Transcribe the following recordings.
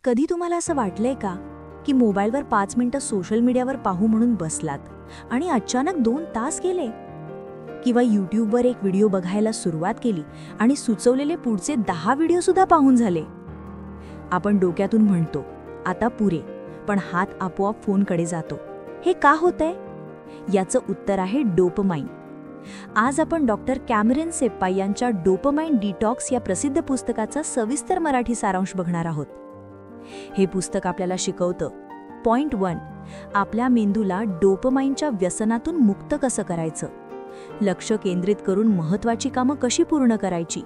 कधी तुम्हाला असं वाटलंय का की मोबाईलवर 5 मिनिटं सोशल मीडियावर पाहू म्हणून बसलात आणि अचानक 2 तास गेले? किंवा यूट्यूबवर एक व्हिडिओ बघायला सुरुवात केली आणि सुचवलेले पुढचे 10 व्हिडिओ सुद्धा पाहून झाले? आपण डोक्यातून म्हणतो आता पुरे, पण हात आपोआप फोनकडे जातो. हे का होतंय? याचं उत्तर आहे डोपामाइन. आज आपण डॉक्टर कॅमेरन सेप्पा यांच्या डोपामाइन डिटॉक्स या प्रसिद्ध पुस्तकाचा सविस्तर मराठी सारांश बघणार आहोत. हे पुस्तक आपल्याला शिकवतं पॉइंट 1, आपल्या मेंदूला डोपामाइनच्या व्यसनातून मुक्त कसं करायचं, लक्ष केंद्रित करून महत्त्वाची कामं कशी पूर्ण करायची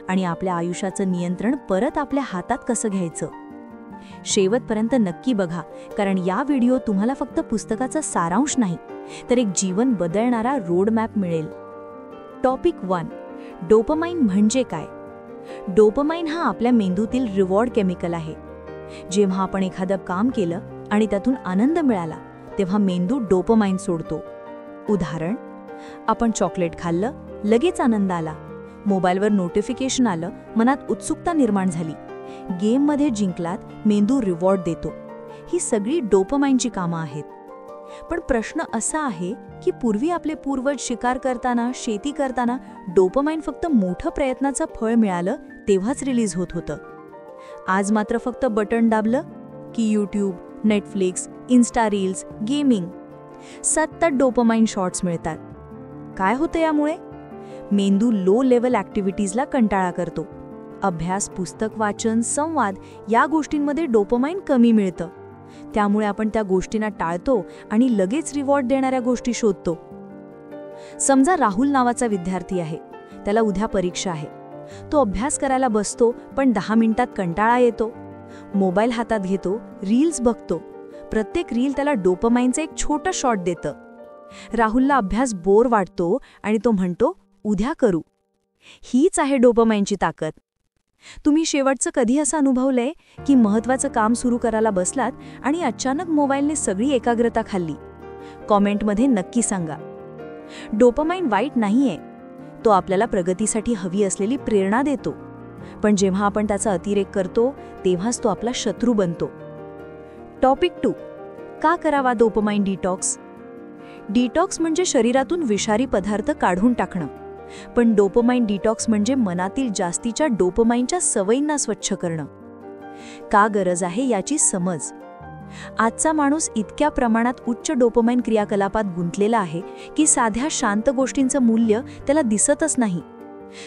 आणि आपल्या आयुष्याचं नियंत्रण परत आपल्या हातात कसं घ्यायचं. शेवटपर्यंत नक्की बघा, कारण या व्हिडिओ तुम्हाला फक्त पुस्तकाचा सारांश नाही तर एक जीवन बदलणारा रोडमॅप मिळेल. टॉपिक 1, डोपामाइन म्हणजे काय? डोपामाइन हा आपल्या मेंदूतील रिवॉर्ड केमिकल आहे. जेव्हा आपण एखादं काम केलं आणि त्यातून आनंद मिळाला तेव्हा मेंदू डोपामाइन सोडतो. उदाहरण, आपण चॉकलेट खाल्लं, लगेच आनंद आला. मोबाईलवर नोटिफिकेशन आलं, मनात उत्सुकता निर्माण झाली. गेममध्ये जिंकलात, मेंदू रिवॉर्ड देतो. ही सगळी डोपामाइनची कामं आहेत. पण प्रश्न असा आहे की पूर्वी आपले पूर्वज शिकार करताना, शेती करताना डोपामाइन फक्त मोठं प्रयत्नाचं फळ मिळालं तेव्हाच रिलीज होत होतं. आज मात्र फक्त बटन दाबलं की YouTube, Netflix, Insta reels, gaming, सतत डोपामाइन शॉट्स मिळतात. काय होतं यामुळे? मेंदू लो लेवल ॲक्टिव्हिटीजला कंटाळा करतो. अभ्यास, पुस्तक वाचन, संवाद या गोष्टींमध्ये डोपामाइन कमी मिळतं. त्यामुळे आपण त्या गोष्टींना टाळतो आणि लगेच रिवॉर्ड देणाऱ्या गोष्टी शोधतो. समजा राहुल नावाचा विद्यार्थी आहे, त्याला उद्या परीक्षा आहे. तो अभ्यास करायला बसतो, पण 10 मिनिटात कंटाळा येतो. मोबाईल हातात घेतो, रील्स बघतो. प्रत्येक रील त्याला डोपामाइनचं एक छोटं शॉट देतं. राहुलला अभ्यास बोर वाटतो आणि तो म्हणतो उद्या करू. हीच आहे डोपामाइनची ताकद. तुम्ही शेवटचं कधी असं अनुभवलंय की महत्त्वाचं काम सुरू करायला बसलात आणि अचानक मोबाईलने सगळी एकाग्रता खाल्ली? कॉमेंटमध्ये नक्की सांगा. डोपामाइन वाईट नाहीये, तो आपल्याला प्रगतीसाठी हवी असलेली प्रेरणा देतो. पण जेव्हा आपण त्याचा अतिरेक करतो तेव्हाच तो आपला शत्रू बनतो. टॉपिक 2, का करावा डोपामाइन डिटॉक्स? डिटॉक्स म्हणजे शरीरातून विषारी पदार्थ काढून टाकणं. पण डोपामाइन डिटॉक्स म्हणजे मनातील जास्तीच्या डोपामाइनच्या सवयींना स्वच्छ करणं. का गरज आहे याची समज. आजचा माणूस इतक्या प्रमाणात उच्च डोपामाइन क्रियाकलापात गुंतलेला आहे की साध्या शांत गोष्टींचं मूल्य त्याला दिसतच नाही.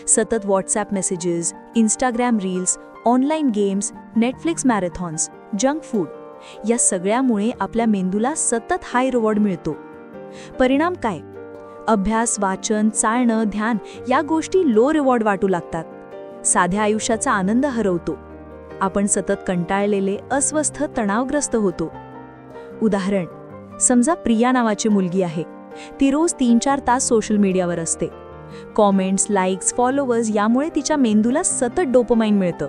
सतत WhatsApp messages, Instagram reels, online games, Netflix marathons, junk food या सगळ्यामुळे आपल्या मेंदूला सतत हाय रिवॉर्ड मिळतो. परिणाम काय? अभ्यास, वाचन, चालणं, ध्यान या गोष्टी लो रिवॉर्ड वाटू लागतात. साध्या आयुष्याचा आनंद हरवतो. आपण सतत कंटाळलेले, अस्वस्थ, तणावग्रस्त होतो. उदाहरण, समजा प्रिया नावाची मुलगी आहे. ती रोज 3-4 तास सोशल मीडियावर असते. कॉमेंट्स, लाईक्स, फॉलोअर्स यामुळे तिच्या मेंदूला सतत डोपामाइन मिळतं.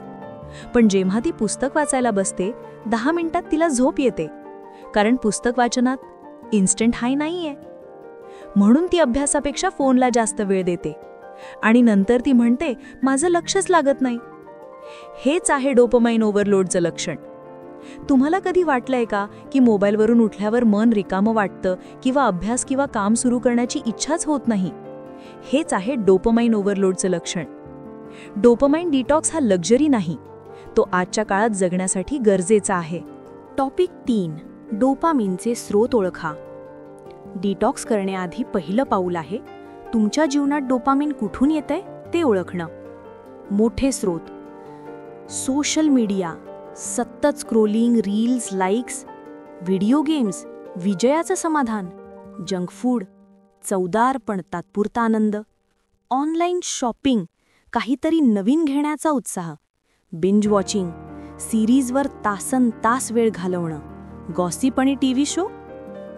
पण जेव्हा ती पुस्तक वाचायला बसते 10 मिनिटात तिला झोप येते. कारण पुस्तक वाचनात इन्स्टंट हाय नाहीये. म्हणून ती अभ्यासापेक्षा फोनला जास्त वेळ देते आणि नंतर ती म्हणते माझं लक्षच लागत नाही. हेच आहे डोपामाइन ओव्हरलोडचं लक्षण. तुम्हाला कधी वाटलंय का की मोबाईलवरून उठल्यावर मन रिकामं वाटतं किंवा अभ्यास किंवा काम सुरू करण्याची इच्छाच होत नाही? हेच आहे डोपामाइन ओव्हरलोडचं लक्षण. डोपामाइन डिटॉक्स हा लक्झरी नाही, तो आजच्या काळात जगण्यासाठी गरजेचा आहे. टॉपिक 3, डोपामाइनचे स्रोत ओळखा. डिटॉक्स करण्याआधी पहिलं पाऊल आहे तुमच्या जीवनात डोपामाइन कुठून येतंय ते ओळखणं. मोठे स्रोत: सोशल मीडिया, सतत scrolling, reels, likes, video games, विजयाचं समाधान, जंक फूड, चवदार पण तात्पुरता आनंद, ऑनलाईन शॉपिंग, काहीतरी नवीन घेण्याचा उत्साह, बिंज वॉचिंग, सिरीजवर तासन तास वेळ घालवणं, गॉसिप आणि टीव्ही शो,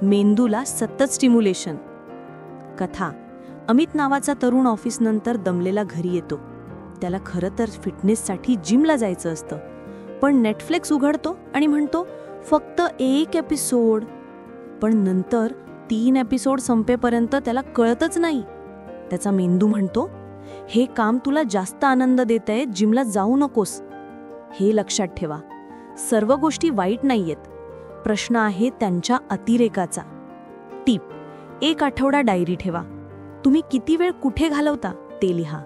मेंदूला सतत स्टिम्युलेशन. कथा: अमित नावाचा तरुण ऑफिसनंतर दमलेला घरी येतो. त्याला खरं तर फिटनेससाठी जिमला जायचं असतं, पण नेटफ्लिक्स उघडतो आणि म्हणतो फक्त 1 एपिसोड. पण नंतर 3 एपिसोड संपेपर्यंत त्याला कळतच नाही. त्याचा मेंदू म्हणतो हे काम तुला जास्त आनंद देतंय, जिमला जाऊ नकोस. हे लक्षात ठेवा, सर्व गोष्टी वाईट नाहीयेत. प्रश्न आहे त्यांच्या अतिरेकाचा. टीप: 1 आठवडा डायरी ठेवा. तुम्ही किती वेळ कुठे घालवता ते लिहा.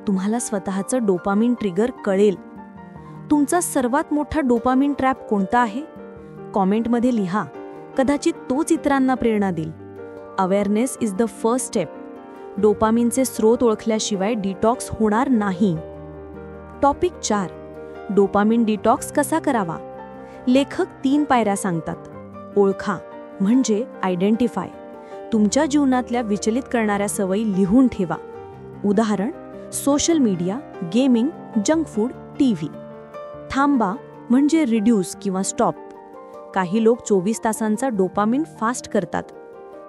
तुम्हाला स्वतःचं डोपामिन ट्रिगर कळेल. तुमचा सर्वात मोठा डोपामिन ट्रॅप कोणता आहे? कॉमेंटमध्ये लिहा. कदाचित तोच इतरांना प्रेरणा देईल. Awareness is the first step. डोपामिनचे स्रोत ओळखल्याशिवाय डिटॉक्स होणार नाही. टॉपिक 4: डोपामिन डिटॉक्स कसा करावा? लेखक 3 पायऱ्या सांगतात. ओळखा म्हणजे आयडेंटिफाय. तुमच्या जीवनातल्या विचलित करणाऱ्या सवयी लिहून ठेवा. उदाहरण: social media, gaming, junk food, TV. थांबा म्हणजे रिड्यूस किंवा स्टॉप. काही लोक 24 तासांचा डोपामिन फास्ट करतात.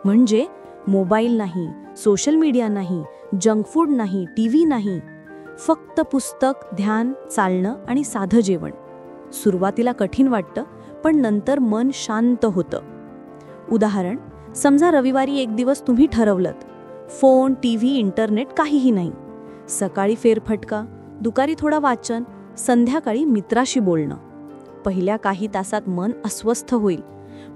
म्हणजे मोबाईल नाही, सोशल मीडिया नाही, जंक फूड नाही, टीव्ही नाही. फक्त पुस्तक, ध्यान, चालणं आणि साधं जेवण. सुरुवातीला कठीण वाटतं, पण नंतर मन शांत होतं. उदाहरण: समजा रविवारी एक दिवस तुम्ही ठरवलंत, फोन, टीव्ही, इंटरनेट काहीही नाही. सकाळी फेरफटका, दुपारी थोडा वाचन, संध्याकाळी मित्राशी बोलणं. पहिल्या काही तासात मन अस्वस्थ होईल,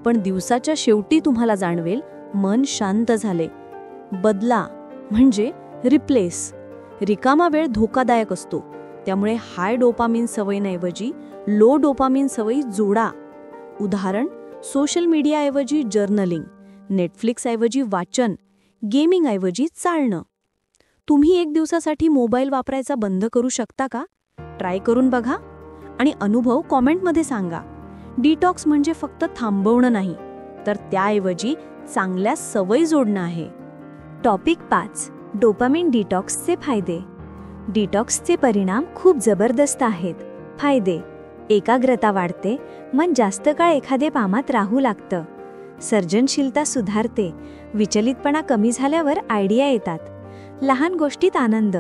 पण दिवसाच्या शेवटी तुम्हाला जाणवेल मन शांत झाले. बदला म्हणजे रिप्लेस. रिकामा वेळ धोकादायक असतो, त्यामुळे हाय डोपामिन सवयींऐवजी लो डोपामिन सवयी जोडा. उदाहरण: सोशल मीडियाऐवजी जर्नलिंग, नेटफ्लिक्सऐवजी वाचन, गेमिंगऐवजी चालणं. तुम्ही 1 दिवसासाठी मोबाईल वापरायचा बंद करू शकता का? ट्राय करून बघा आणि अनुभव कॉमेंटमध्ये सांगा. डिटॉक्स म्हणजे फक्त थांबवणं नाही, तर त्याऐवजी चांगल्या सवयी जोडणं आहे. टॉपिक 5: डोपामिन डिटॉक्सचे फायदे. डिटॉक्सचे परिणाम खूप जबरदस्त आहेत. फायदे: एकाग्रता वाढते, मन जास्त काळ एखादे कामात राहू लागतं. सर्जनशीलता सुधारते, विचलितपणा कमी झाल्यावर आयडिया येतात. लहान गोष्टीत आनंद,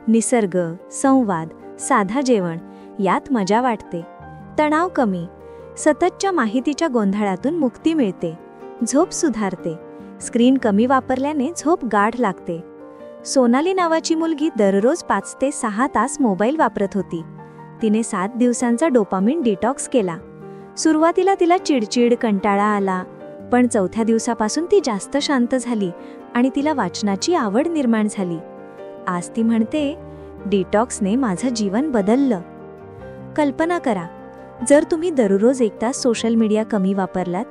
निसर्ग, संवाद, साधा जेवण यात मजा वाटते. तणाव कमी, सततच्या माहितीच्या गोंधळातून मुक्ती मिळते. झोप सुधारते, स्क्रीन कमी वापरल्याने झोप गाढ लागते. सोनाली नावाची मुलगी दररोज 5 ते 6 तास मोबाईल वापरत होती. तिने 7 दिवसांचा डोपामिन डिटॉक्स केला. सुरुवातीला तिला चिडचिड, कंटाळा आला, पण 4थ्या दिवसापासून ती जास्त शांत झाली आणि तिला वाचनाची आवड निर्माण झाली. आज ती म्हणते, डिटॉक्सने माझं जीवन बदललं. कल्पना करा, जर तुम्ही दररोज 1 तास सोशल मीडिया कमी वापरलात,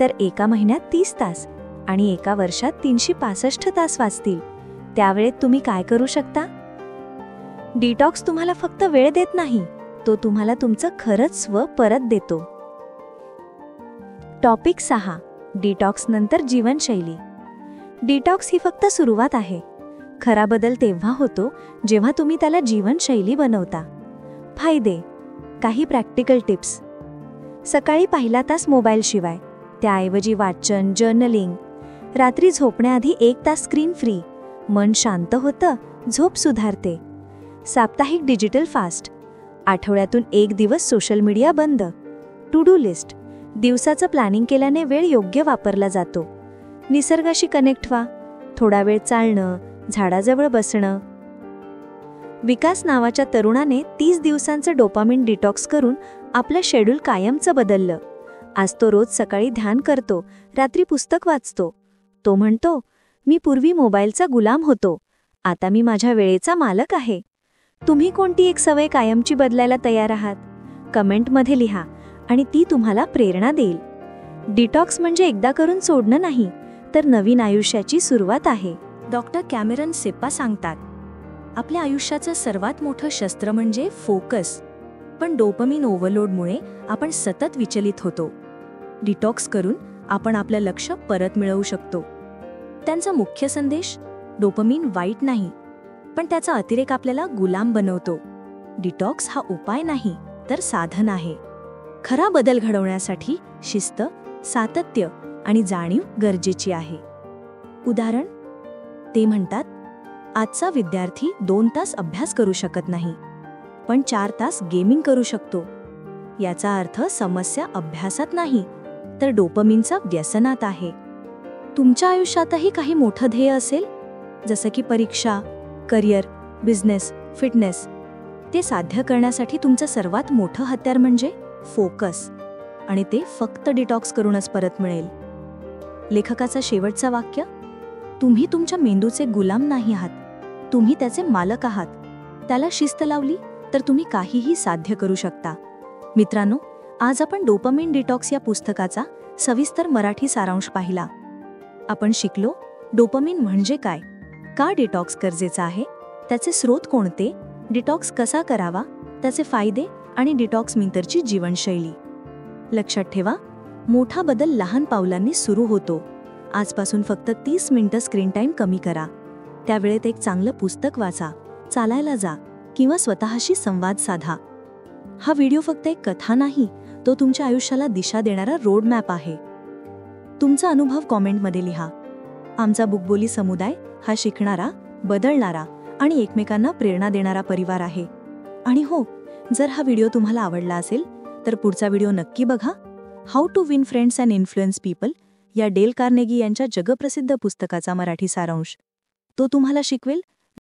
तर एका महिन्यात 30 तास आणि एका वर्षात 365 तास वाचतील. त्यावेळेत तुम्ही काय करू शकता? डिटॉक्स तुम्हाला फक्त वेळ देत नाही, तो तुम्हाला तुमचं खरंच स्व परत देतो. टॉपिक 6: डिटॉक्स नंतर जीवनशैली. डिटॉक्स ही फक्त सुरुवात आहे. खरा बदल तेव्हा होतो जेव्हा तुम्ही त्याला जीवनशैली बनवता. फायदे: काही प्रॅक्टिकल टिप्स. सकाळी पहिला तास मोबाईलशिवाय, त्याऐवजी वाचन, जर्नलिंग. रात्री झोपण्याआधी 1 तास स्क्रीन फ्री. मन शांत होतं, झोप सुधारते. साप्ताहिक डिजिटल फास्ट. आठवड्यातून 1 दिवस सोशल मीडिया बंद. To do list. दिवसाचं प्लॅनिंग केल्याने वेळ योग्य वापरला जातो. निसर्गाशी कनेक्ट व्हा. थोडा वेळ चालणं, झाडाजवळ बसणं. विकास नावाच्या तरुणाने 30 दिवसांचं डोपामिन डिटॉक्स करून आपलं शेड्यूल कायमचं बदललं. आज तो रोज सकाळी ध्यान करतो, रात्री पुस्तक वाचतो. तो म्हणतो, मी पूर्वी मोबाईलचा गुलाम होतो, आता मी माझ्या वेळेचा मालक आहे. तुम्ही कोणती एक सवय कायमची बदलायला तयार आहात? कमेंटमध्ये लिहा आणि ती तुम्हाला प्रेरणा देईल. डिटॉक्स म्हणजे एकदा करून सोडणं नाही, तर नवीन आयुष्याची सुरुवात आहे. डॉक्टर कॅमेरन सेप्पा सांगतात, आपल्या आयुष्याचं सर्वात मोठं शस्त्र म्हणजे फोकस. पण डोपामिन ओव्हरलोडमुळे आपण सतत विचलित होतो. डिटॉक्स करून आपण आपलं लक्ष परत मिळवू शकतो. त्यांचा मुख्य संदेश: डोपामिन वाईट नाही, पण त्याचा अतिरेक आपल्याला गुलाम बनवतो. डिटॉक्स हा उपाय नाही, तर साधन आहे. खरा बदल घडवण्यासाठी शिस्त, सातत्य आणि जाणीव गरजेची आहे. उदाहरण: ते म्हणतात, आजचा विद्यार्थी 2 तास अभ्यास करू शकत नाही, पण 4 तास गेमिंग करू शकतो. याचा अर्थ समस्या अभ्यासात नाही, तर डोपामिनचा व्यसनात आहे. तुमच्या आयुष्यातही काही मोठं ध्येय असेल, जसं की परीक्षा, करिअर, बिझनेस, फिटनेस. ते साध्य करण्यासाठी तुमचं सर्वात मोठं हत्यार म्हणजे फोकस, आणि ते फक्त डिटॉक्स करूनच परत मिळेल. लेखकाचा शेवटचा वाक्य, तुम्ही तुमच्या मेंदूचे गुलाम नाही आहात, तुम्ही त्याचे मालक आहात. त्याला शिस्त लावली तर तुम्ही काहीही साध्य करू शकता. मित्रांनो, आज आपण डोपामिन डिटॉक्स या पुस्तकाचा सविस्तर मराठी सारांश पाहिला. आपण शिकलो डोपामिन म्हणजे काय, का डिटॉक्स गरजेचा आहे, त्याचे स्रोत कोणते, डिटॉक्स कसा करावा, त्याचे फायदे आणि डिटॉक्स नंतरची जीवनशैली. लक्षात ठेवा, मोठा बदल लहान पावलांनी सुरू होतो. आजपासून फक्त 30 मिनिटं स्क्रीन टाईम कमी करा. त्यावेळेत एक चांगलं पुस्तक वाचा, चालायला जा किंवा स्वतःशी संवाद साधा. हा व्हिडिओ फक्त एक कथा नाही, तो तुमच्या आयुष्याला दिशा देणारा रोड मॅप आहे. तुमचा अनुभव कॉमेंटमध्ये लिहा. आमचा बुकबोली समुदाय हा शिकणारा, बदलणारा आणि एकमेकांना प्रेरणा देणारा परिवार आहे. आणि हो, जर हा व्हिडिओ तुम्हाला आवडला असेल तर पुढचा व्हिडिओ नक्की बघा. How to win friends and influence people या डेल कार्नेगी यांच्या जगप्रसिद्ध पुस्तकाचा मराठी सारांश. तो तुम्हाला शिकवेल